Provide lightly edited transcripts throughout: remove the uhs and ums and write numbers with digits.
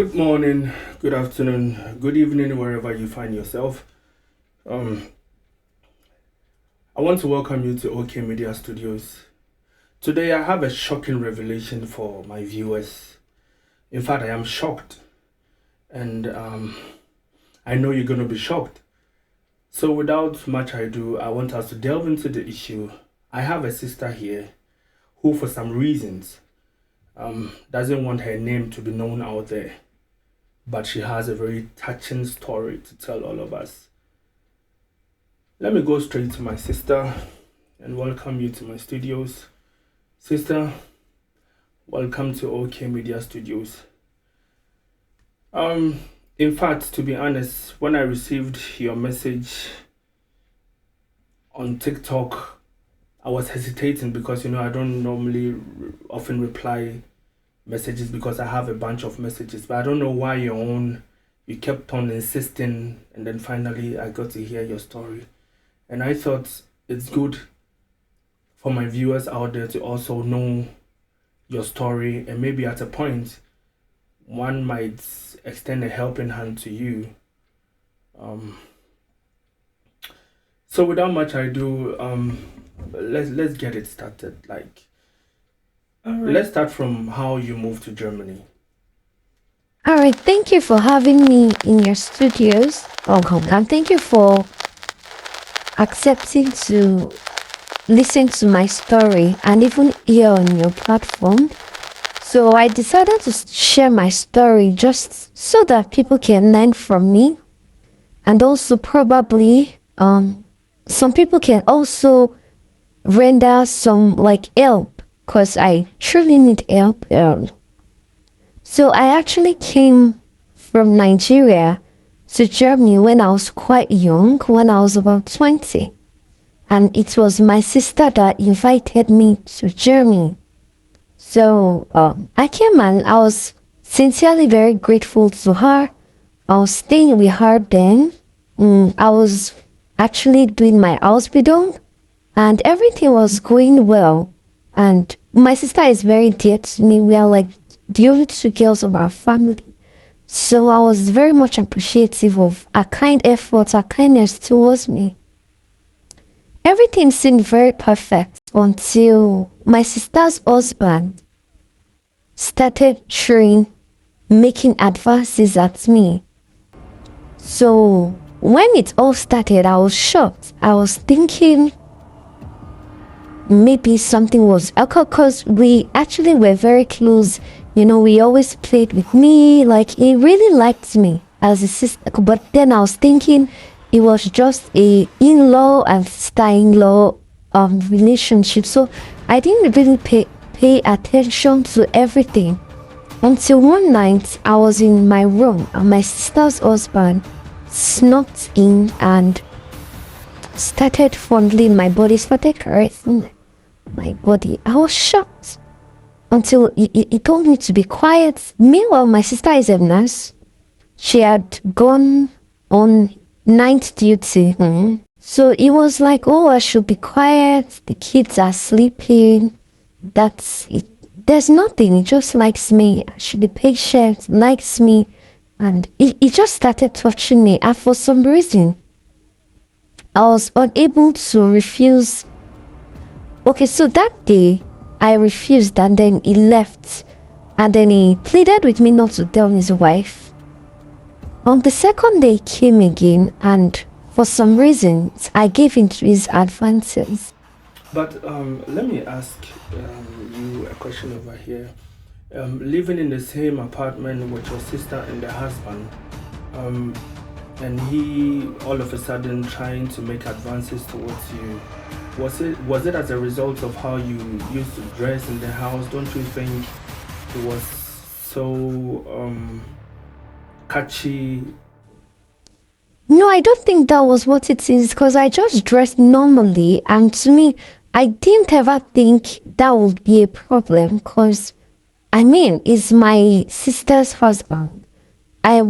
Good morning, good afternoon, good evening, wherever you find yourself. Um, I want to welcome you to OK Media Studios. Today, I have a shocking revelation for my viewers. In fact, I am shocked, and I know you're going to be shocked. So, without much ado, I want us to delve into the issue. I have a sister here who, for some reasons, doesn't want her name to be known out there, but she has a very touching story to tell all of us. Let me go straight to my sister and welcome you to my studios. Sister, welcome to OK Media Studios. In fact, to be honest, when I received your message on TikTok, I was hesitating because I don't normally often reply messages because I have a bunch of messages, but I don't know why you kept on insisting, and then finally I got to hear your story. And I thought it's good for my viewers out there to also know your story, and maybe at a point, one might extend a helping hand to you. So without much ado, let's get it started. Let's start from how you moved to Germany. All right, thank you for having me in your studios. And thank you for accepting to listen to my story and even here on your platform. So I decided to share my story just so that people can learn from me, and also probably some people can also render some help, because I truly need help. So I actually came from Nigeria to Germany when I was quite young, when I was about 20. And it was my sister that invited me to Germany. So I came and I was sincerely very grateful to her. I was staying with her then. I was actually doing my Ausbildung, and everything was going well. And my sister is very dear to me. We are like the only two girls of our family. So I was very much appreciative of her kind efforts, her kindness towards me. Everything seemed very perfect until my sister's husband started making advances at me. So when it all started, I was shocked. I was thinking maybe something was alcohol, because we actually were very close. We always played with me, like he really liked me as a sister. But then I was thinking it was just a in-law and sister-in-law relationship. So I didn't really pay attention to everything until one night I was in my room and my sister's husband snuck in and started fondling my body, started caressing my body. I was shocked until he told me to be quiet. Meanwhile, my sister is a nurse. She had gone on night duty. So he was like, oh, I should be quiet. The kids are sleeping. That's it. There's nothing. He just likes me. I should be patient, likes me. And he just started touching me. And for some reason, I was unable to refuse. Okay, so that day, I refused, and then he left. And then he pleaded with me not to tell his wife. On the second day, he came again, and for some reasons, I gave in to his advances. But let me ask you a question over here. Living in the same apartment with your sister and the husband, and he all of a sudden trying to make advances towards you, was it as a result of how you used to dress in the house? Don't you think it was so catchy? No, I don't think that was what it is, because I just dressed normally, and to me, I didn't ever think that would be a problem, because it's my sister's husband. I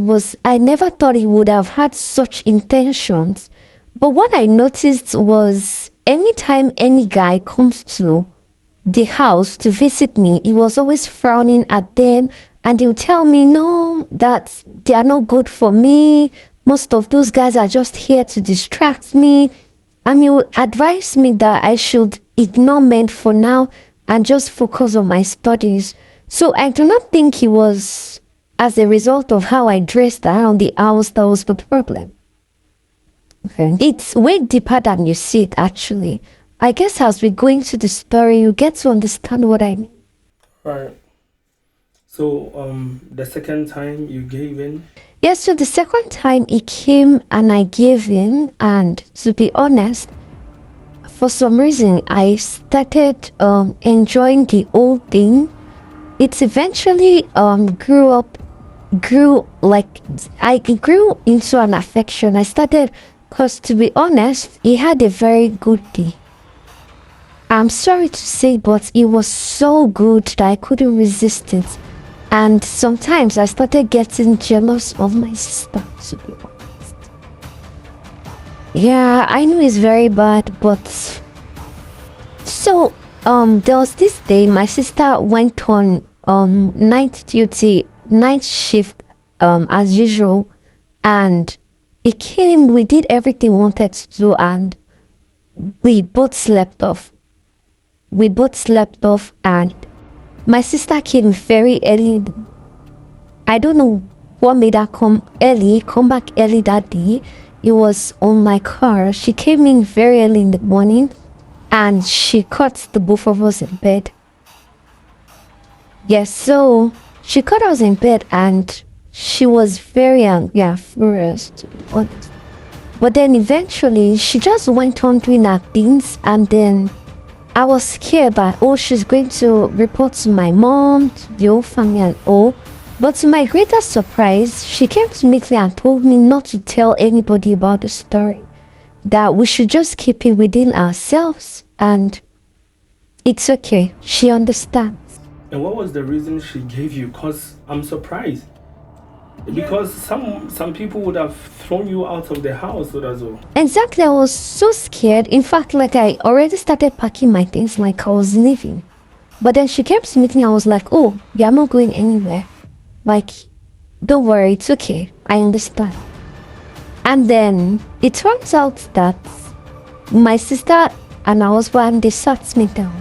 never thought he would have had such intentions. But what I noticed was anytime any guy comes to the house to visit me, he was always frowning at them And he'll tell me, no, that they are not good for me. Most of those guys are just here to distract me. And he will advise me that I should ignore men for now and just focus on my studies. So I do not think it was as a result of how I dressed around the house that was the problem. Okay. It's way deeper than you see it, actually. I guess as we go into the story, you get to understand what I mean. Right. So, the second time you gave in? Yes, so the second time he came and I gave in, and to be honest, for some reason I started enjoying the whole thing. It eventually grew like I grew into an affection. I started, because to be honest, he had a very good day. I'm sorry to say, but it was so good that I couldn't resist it. And sometimes I started getting jealous of my sister, to be honest. Yeah, I know it's very bad, but so there was this day my sister went on night duty, night shift as usual, and it came, we did everything we wanted to do, and we both slept off. And my sister came very early. I don't know what made her come back early that day. It was on my car. She came in very early in the morning and she caught the both of us in bed. Yes, so she caught us in bed and she was very furious, to be honest. But then eventually she just went on doing her things, and then I was scared that, she's going to report to my mom, to the whole family and all. But to my greatest surprise, she came to meet me and told me not to tell anybody about the story. That we should just keep it within ourselves, and it's okay. She understands. And what was the reason she gave you? Because I'm surprised. Because some people would have thrown you out of the house or so. Exactly, I was so scared. In fact, like I already started packing my things like I was leaving. But then she kept meeting, I was like, oh, yeah, I'm not going anywhere. Like, don't worry, it's okay. I understand. And then it turns out that my sister and her husband, they sat me down.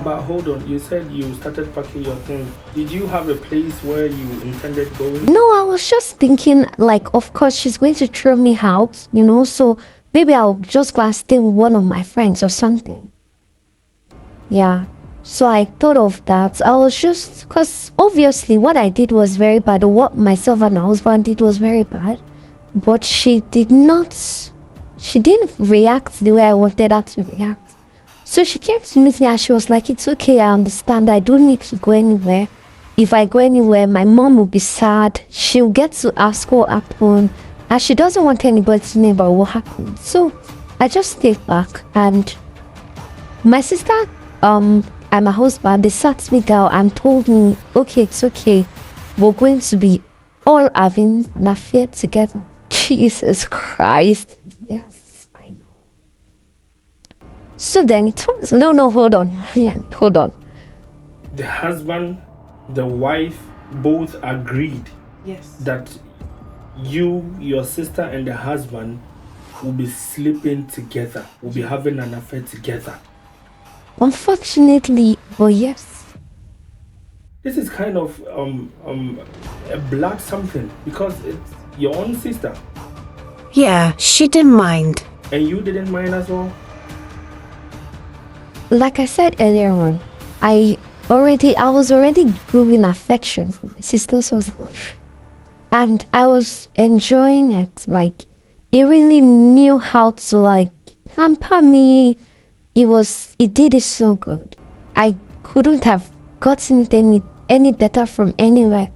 But hold on, you said you started packing your things. Did you have a place where you intended going? No, I was just thinking, like, of course, she's going to throw me out, so maybe I'll just go and stay with one of my friends or something. Yeah, so I thought of that. I was just, because obviously what I did was very bad, or what myself and my husband did was very bad, but she didn't react the way I wanted her to react. So she came to meet me and she was like, it's okay, I understand, I don't need to go anywhere. If I go anywhere, my mom will be sad. She'll get to ask what happened, and she doesn't want anybody to know about what happened. So I just stayed back, and my sister and my husband, they sat me down and told me, okay, it's okay, we're going to be all having an affair together. Jesus Christ. Yes, I know. So then it was, no, hold on. The husband, the wife, both agreed that you, your sister, and the husband will be sleeping together, will be having an affair together. Unfortunately, but yes. This is kind of a blood something, because it's your own sister. Yeah, she didn't mind. And you didn't mind as well? Like I said earlier on, I was already growing affection for my sister's husband. And I was enjoying it. Like, he really knew how to, like, pamper me. It did it so good. I couldn't have gotten it any better from anywhere.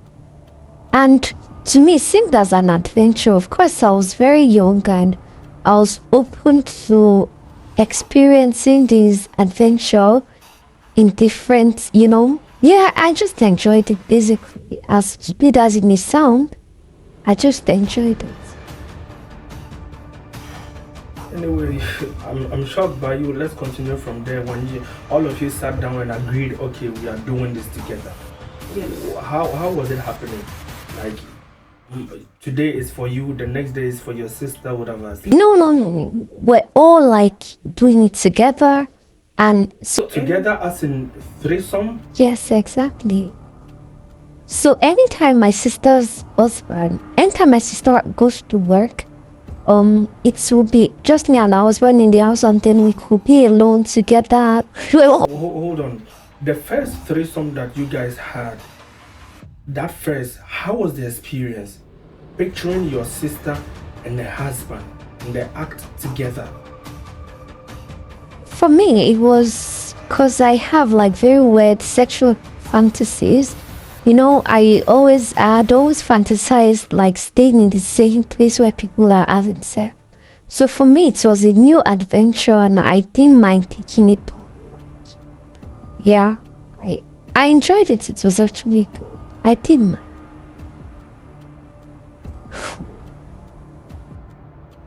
And to me, it seemed as an adventure. Of course, I was very young and I was open to experiencing this adventure in different, Yeah, I just enjoyed it basically. As stupid as it may sound, I just enjoyed it. Anyway, I'm shocked by you. Let's continue from there. When all of you sat down and agreed, okay, we are doing this together. How was it happening? Like, today is for you, the next day is for your sister, whatever. No. We're all like doing it together. And so, Together as in threesome? yes, exactly. So anytime my sister goes to work, it will be just me and our husband in the house, and then we could be alone together. Hold on. The first threesome that you guys had, how was the experience? Picturing your sister and the husband and they act together. For me, it was because I have like very weird sexual fantasies. You know, I'd always fantasized like staying in the same place where people are having sex. So for me, it was a new adventure, and I didn't mind taking it. Yeah, I enjoyed it. It was actually good. I didn't mind.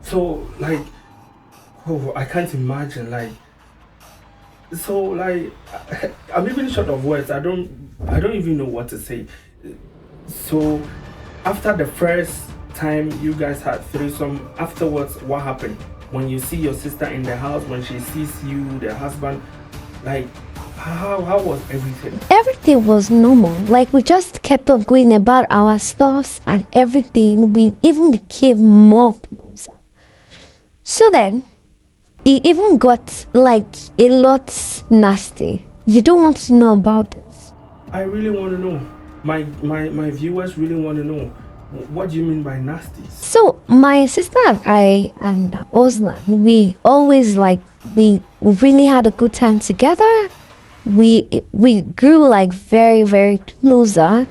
So like, I can't imagine like. So like, I'm even short of words. I don't even know what to say. So after the first time you guys had threesome, afterwards what happened? When you see your sister in the house, when she sees you, the husband, like how was everything? Everything was normal. Like we just kept on going about our stuffs and everything. We even became more closer. So then it even got like a lot nasty. You don't want to know about this. I really want to know. My viewers really want to know. What do you mean by nasty? So my sister and I and Oslan, we always we really had a good time together. We grew like very, very closer.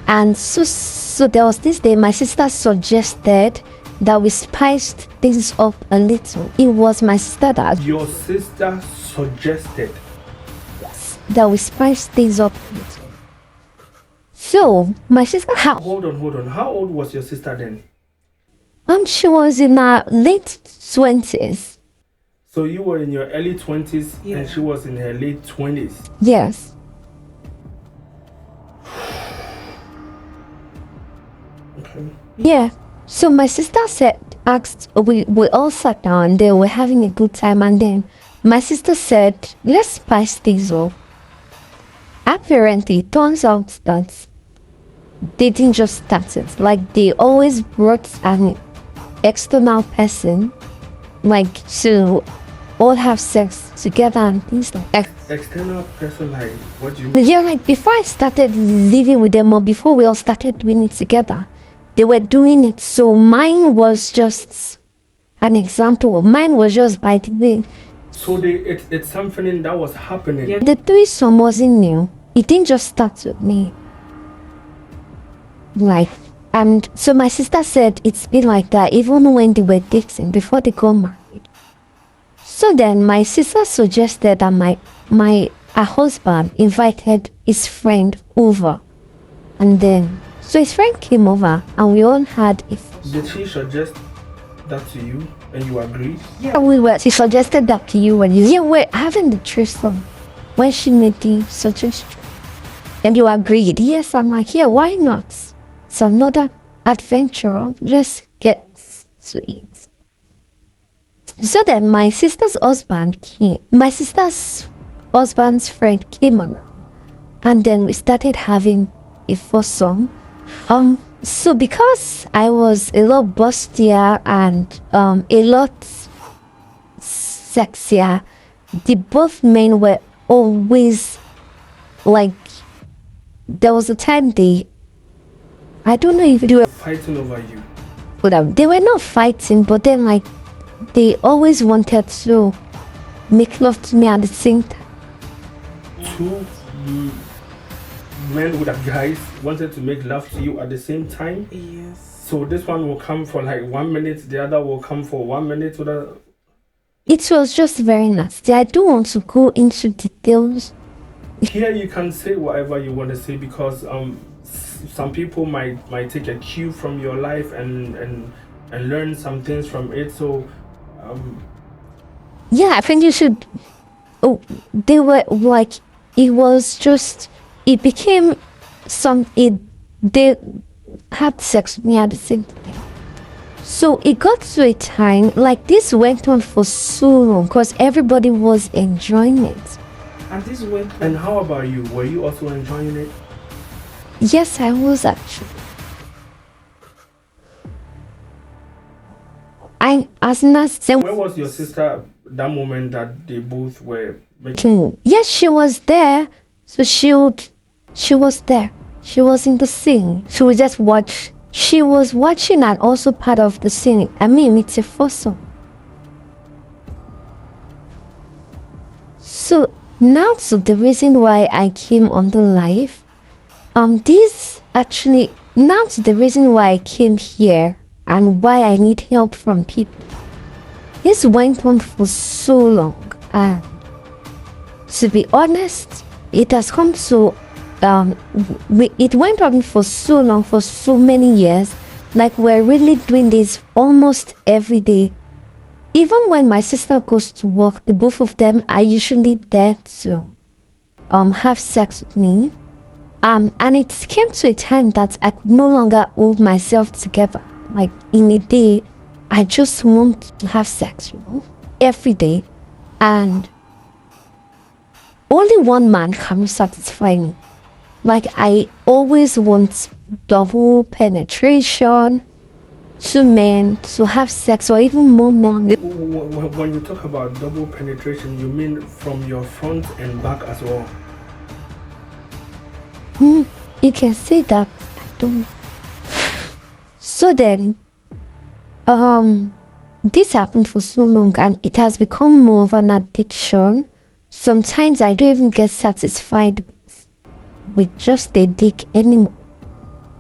And so there was this day my sister suggested that we spiced things up a little. It was my sister that... Your sister suggested? Yes, that we spiced things up a little. So my sister... Hold on. How old was your sister then? She was in her late 20s. So you were in your early 20s and she was in her late 20s? Yes. Okay. Yeah. So my sister we all sat down and they were having a good time, and then my sister said, let's spice things up. Apparently, it turns out that they didn't just start it. Like they always brought an external person, like to all have sex together and things like that. External person, like what do you mean? Yeah, like before I started living with them or before we all started doing it together, they were doing it. So mine was just an example. Mine was just by the way. So it's something that was happening. Yeah. The threesome wasn't new. It didn't just start with me. Like, and so my sister said it's been like that even when they were dating before they got married. So then my sister suggested that her husband invited his friend over, and then so his friend came over and we all had Did she suggest that to you and you agreed? Yeah, she suggested that to you and you were having the threesome when she made the suggestion. And you agreed. Yes, I'm like, yeah, why not? It's another adventure. Let's get to it. So then my sister's husband's friend came around, and then we started having a foursome. So because I was a lot bustier and a lot sexier, the both men were always like, there was a time I don't know if they were fighting over you. They were not fighting, but then like they always wanted to make love to me at the same time. Two men with a guys wanted to make love to you at the same time? Yes. So this one will come for like 1 minute, the other will come for 1 minute. It was just very nasty. I don't want to go into details. Here you can say whatever you want to say, because some people might take a cue from your life and learn some things from it. So yeah, I think you should. They were like, it became they had sex with me at the same time. So it got to a time like this went on for so long because everybody was enjoying it. And this went. And how about you? Were you also enjoying it? Yes, I was actually. Where was your sister that moment that they both were making? Yes, she was there. So she was there. She was in the scene. She would just watch. She was watching and also part of the scene. I mean, it's a fossil. So now to the reason why I came on the live. This actually now to the reason why I came here and why I need help from people. This went on for so long, and to be honest, it has come to it went on for so long, for so many years. Like we're really doing this almost every day. Even when my sister goes to work, the both of them are usually there to have sex with me. And it came to a time that I could no longer hold myself together. Like in a day, I just want to have sex, every day. And only one man can satisfy me. Like I always want double penetration, 2 men to have sex, or even more men. When you talk about double penetration, you mean from your front and back as well? You can say that. I don't. So then, this happened for so long, and it has become more of an addiction. Sometimes I don't even get satisfied with just a dick anymore.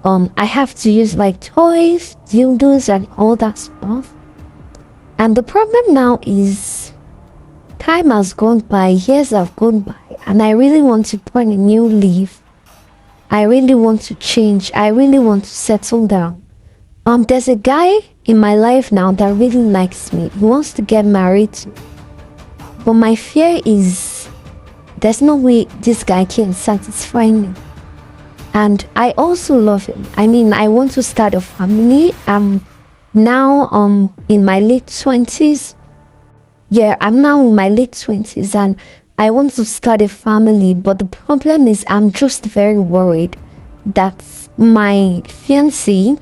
I have to use like toys, dildos, and all that stuff. And the problem now is time has gone by, years have gone by, and I really want to put a new leaf. I really want to change. I really want to settle down. There's a guy in my life now that really likes me. He wants to get married. But my fear is there's no way this guy can satisfy me. And I also love him. I mean, I want to start a family. I'm now in my late 20s. Yeah, I'm now in my late 20s and I want to start a family. But the problem is I'm just very worried that my fiancé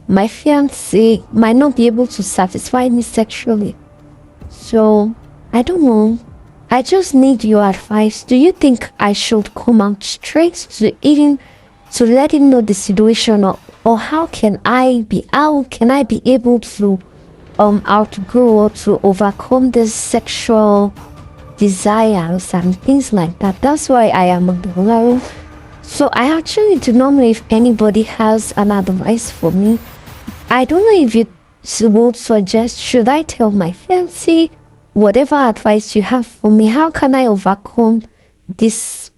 might not be able to satisfy me sexually. So, I don't know. I just need your advice. Do you think I should come out straight to let him know the situation, or how can I be able to outgrow or to overcome this sexual desires and things like that? That's why I am a girl. So I actually do not know if anybody has an advice for me. I don't know if you would suggest, should I tell my fiancé? Whatever advice you have for me, how can I overcome these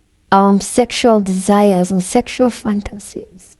sexual desires and sexual fantasies?